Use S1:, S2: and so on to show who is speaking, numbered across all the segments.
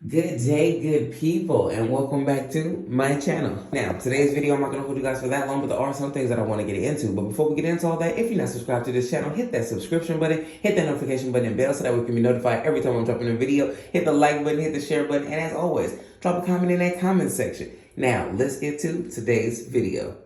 S1: Good day, good people, and welcome back to my channel. Now, today's video, I'm not going to hold you guys for that long, but there are some things that I want to get into. But before we get into all that, if you're not subscribed to this channel, hit that subscription button, hit that notification button and bell so that we can be notified every time I'm dropping a video. Hit the like button, hit the share button, and as always, drop a comment in that comment section. Now, let's get to today's video.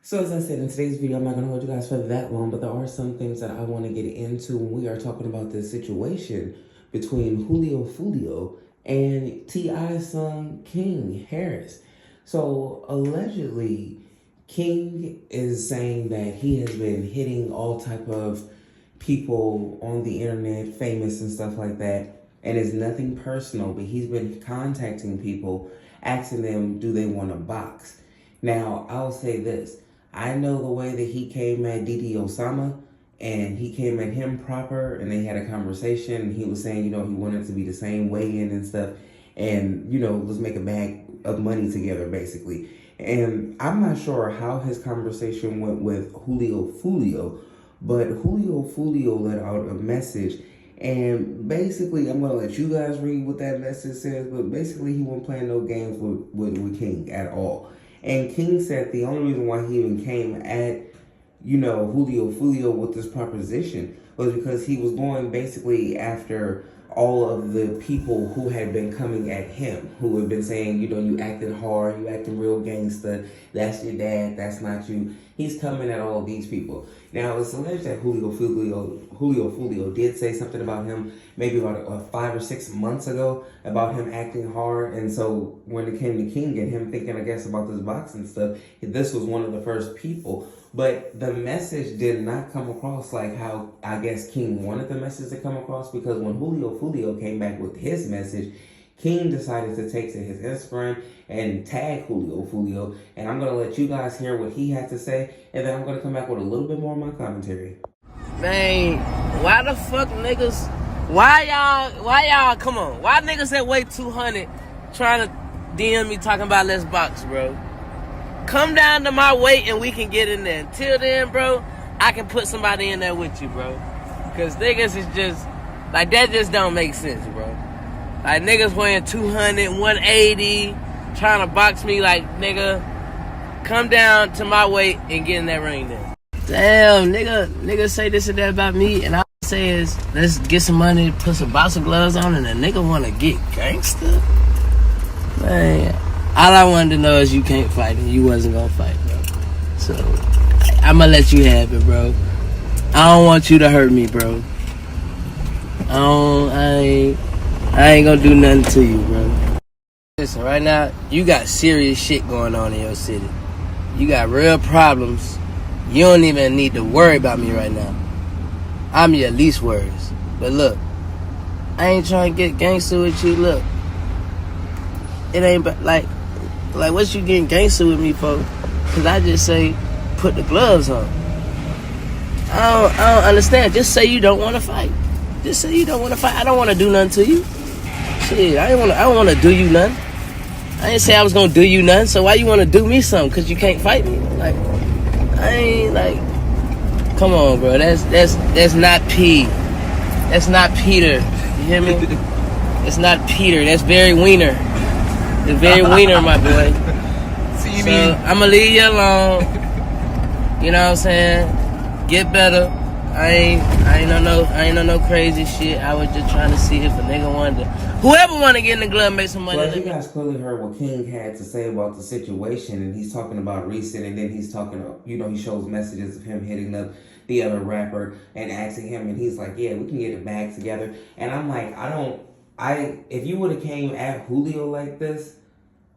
S1: So as I said in today's video, I'm not going to hold you guys for that long, but there are some things that I want to get into when we are talking about this situation between Julio Foolio and T.I.'s son, King Harris. So allegedly, King is saying that he has been hitting all type of people on the internet, famous and stuff like that, and it's nothing personal, but he's been contacting people, asking them, do they want to box? Now, I'll say this. I know the way that he came at Didi Osama, and he came at him proper, and they had a conversation, and he was saying, he wanted to be the same weigh-in and stuff, and, let's make a bag of money together, basically. And I'm not sure how his conversation went with Julio Foolio, but Julio Foolio let out a message, and basically, I'm going to let you guys read what that message says, but basically, he wasn't playing no games with King at all. And King said the only reason why he even came at, Julio Foolio with this proposition was because he was going basically after all of the people who had been coming at him, who had been saying, you acting hard, you acting real gangster, that's your dad, that's not you. He's coming at all of these people. Now, it's alleged that Julio Foolio did say something about him maybe about 5 or 6 months ago about him acting hard. And so when it came to King and him thinking, I guess, about this boxing stuff, this was one of the first people. But the message did not come across like how I guess King wanted the message to come across, because when Julio Foolio came back with his message, King decided to take to his Instagram and tag Julio Foolio. And I'm going to let you guys hear what he had to say, and then I'm going to come back with a little bit more of my commentary.
S2: Man, why the fuck niggas, why y'all, come on, why niggas that weigh 200 trying to DM me talking about let's box, bro? Come down to my weight and we can get in there. Until then, bro, I can put somebody in there with you, bro. Because niggas is just, like, that just don't make sense, bro. Like, niggas weighing 200, 180, trying to box me, like, nigga, come down to my weight and get in that ring there. Damn, nigga say this and that about me, and all I say is, let's get some money, put some boxing gloves on, and a nigga want to get gangster? Man, all I wanted to know is you can't fight, and you wasn't gonna fight, bro. So, I'ma let you have it, bro. I don't want you to hurt me, bro. I ain't gonna do nothing to you, bro. Listen, right now, you got serious shit going on in your city. You got real problems. You don't even need to worry about me right now. I'm your least worries. But look, I ain't trying to get gangster with you. Look, it ain't like what you getting gangster with me for? Cause I just say put the gloves on. I don't understand. Just say you don't want to fight. Just say you don't want to fight. I don't want to do nothing to you. Shit, I don't want to do you nothing. I ain't say I was gonna do you nothing. So why you want to do me something? Cause you can't fight me. Like, I ain't like. Come on, bro. That's not P. That's not Peter. You hear me? It's not Peter. That's Barry Wiener. It's Barry Wiener, my boy. So I'ma leave you alone. You know what I'm saying? Get better. I ain't on no crazy shit. I was just trying to see if a nigga wanted to, whoever want to get in the glove, make some money.
S1: Well, you guys clearly heard what King had to say about the situation, and he's talking about recent, and then he's talking, he shows messages of him hitting up the other rapper and asking him, and he's like, yeah, we can get it back together. And I'm like, if you would have came at Julio like this,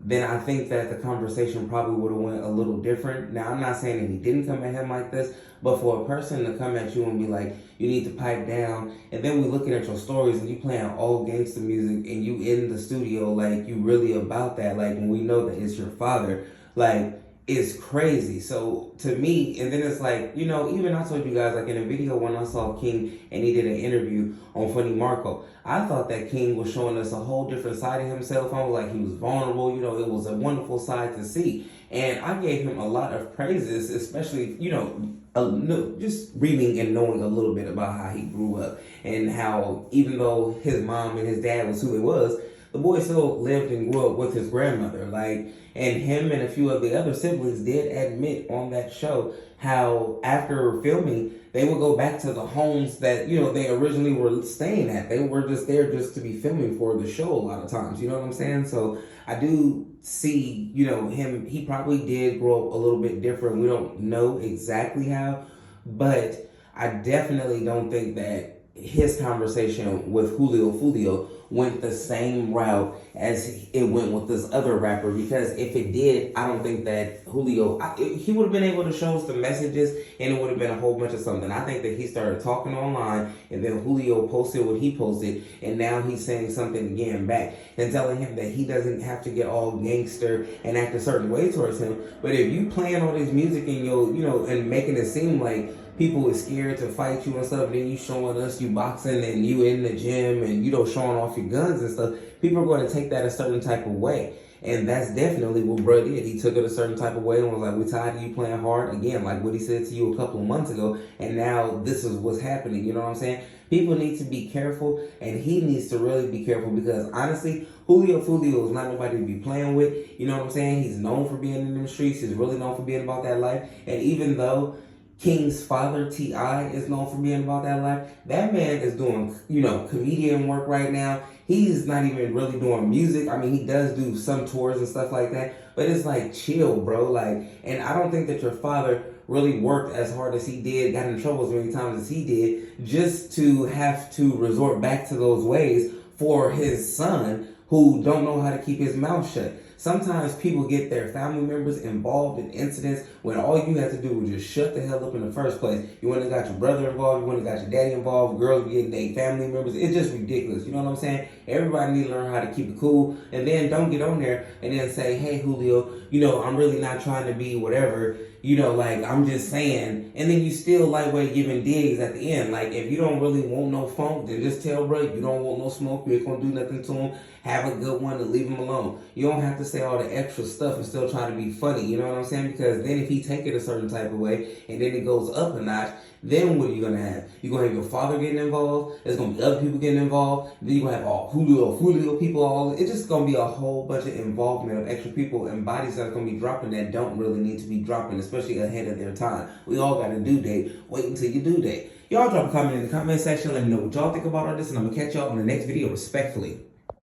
S1: then I think that the conversation probably would have went a little different. Now, I'm not saying that he didn't come at him like this, but for a person to come at you and be like, you need to pipe down, and then we looking at your stories and you playing all gangster music and you in the studio like you really about that, like when we know that it's your father, like is crazy. So to me, and then it's like, you know, even I told you guys, like in a video when I saw King and he did an interview on Funny Marco, I thought that King was showing us a whole different side of himself. I was like, he was vulnerable, you know, it was a wonderful side to see. And I gave him a lot of praises, especially, you know, just reading and knowing a little bit about how he grew up and how even though his mom and his dad was who he was, the boy still lived and grew up with his grandmother. Like, and him and a few of the other siblings did admit on that show how after filming, they would go back to the homes that, you know, they originally were staying at. They were just there just to be filming for the show a lot of times. You know what I'm saying? So I do see, you know, him, he probably did grow up a little bit different. We don't know exactly how, but I definitely don't think that his conversation with Julio Foolio went the same route as it went with this other rapper, because if it did, I don't think that Julio, he would have been able to show us the messages and it would have been a whole bunch of something. I think that he started talking online and then Julio posted what he posted, and now he's saying something again back and telling him that he doesn't have to get all gangster and act a certain way towards him. But if you playing all this music and you know, and making it seem like people is scared to fight you and stuff, and then you showing us you boxing and you in the gym and, you know, showing off your guns and stuff, people are going to take that a certain type of way. And that's definitely what bro did. He took it a certain type of way and was like, we tired of you playing hard. Again, like what he said to you a couple of months ago, and now this is what's happening. You know what I'm saying? People need to be careful, and he needs to really be careful, because honestly, Julio Foolio is not nobody to be playing with. You know what I'm saying? He's known for being in them streets. He's really known for being about that life. And even though King's father, T.I., is known for being about that life, that man is doing, you know, comedian work right now. He's not even really doing music. I mean, he does do some tours and stuff like that, but it's like, chill, bro. Like, and I don't think that your father really worked as hard as he did, got in trouble as many times as he did, just to have to resort back to those ways for his son, who don't know how to keep his mouth shut. Sometimes people get their family members involved in incidents when all you have to do was just shut the hell up in the first place. You wouldn't have got your brother involved, you wouldn't have got your daddy involved, girls getting their family members. It's just ridiculous. You know what I'm saying? Everybody need to learn how to keep it cool, and then don't get on there and then say, hey, Julio, you know, I'm really not trying to be whatever. You know, like, I'm just saying, and then you still lightweight giving digs at the end. Like, if you don't really want no funk, then just tell bro you don't want no smoke, you ain't gonna do nothing to him. Have a good one and leave him alone. You don't have to say all the extra stuff and still try to be funny, you know what I'm saying? Because then if he take it a certain type of way and then it goes up a notch, then what are you gonna have? You're gonna have your father getting involved, there's gonna be other people getting involved, then you're gonna have all Julio people, it's just gonna be a whole bunch of involvement of extra people and bodies that are gonna be dropping that don't really need to be dropping, especially ahead of their time. We all got a due date. Wait until you due date. Y'all drop a comment in the comment section, let me know what y'all think about all this, and I'm gonna catch y'all on the next video respectfully.